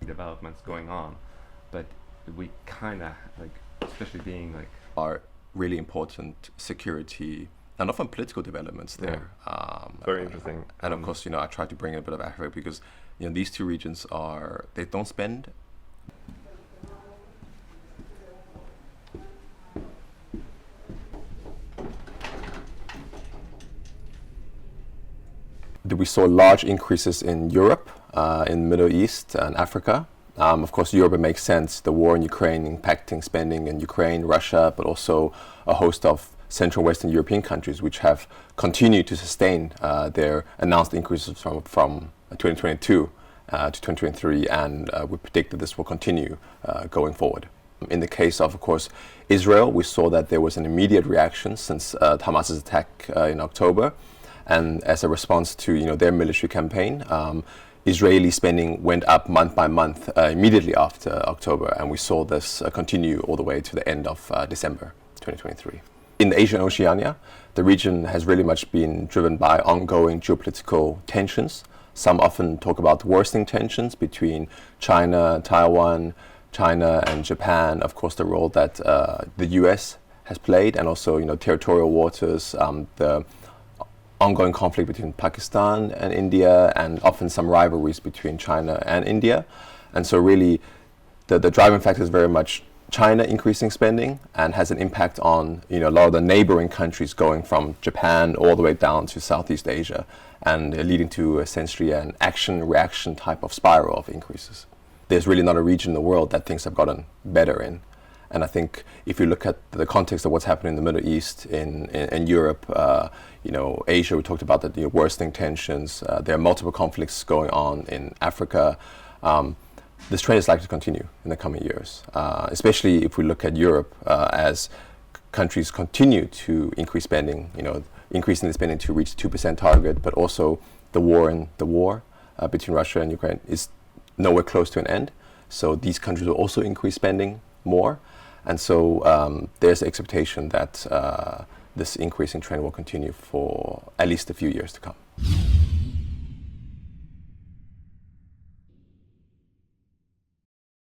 developments going on, but we kind of like, especially being like, are really important security and often political developments there. Very interesting. And of course, I try to bring in a bit of Africa because these two regions they don't spend. We saw large increases in Europe, in Middle East and Africa. Of course, Europe, it makes sense. The war in Ukraine impacting spending in Ukraine, Russia, but also a host of Central and Western European countries which have continued to sustain their announced increases from 2022 to 2023, and we predict that this will continue going forward. In the case of course, Israel, we saw that there was an immediate reaction since Hamas's attack in October, and as a response to their military campaign, Israeli spending went up month by month immediately after October, and we saw this continue all the way to the end of December 2023. In Asia and Oceania, the region has really much been driven by ongoing geopolitical tensions. Some often talk about worsening tensions between China, Taiwan, China and Japan. Of course, the role that the US has played, and also territorial waters, the ongoing conflict between Pakistan and India, and often some rivalries between China and India. And so really the driving factor is very much China increasing spending, and has an impact on a lot of the neighboring countries, going from Japan all the way down to Southeast Asia, and leading to essentially an action-reaction type of spiral of increases. There's really not a region in the world that things have gotten better in. And I think if you look at the context of what's happening in the Middle East, in Europe, Asia, we talked about the worsening tensions. There are multiple conflicts going on in Africa. This trend is likely to continue in the coming years, especially if we look at Europe as countries continue to increase spending, increasing the spending to reach the 2% target, but also the war between Russia and Ukraine is nowhere close to an end. So these countries will also increase spending more. And so there's the expectation that this increasing trend will continue for at least a few years to come.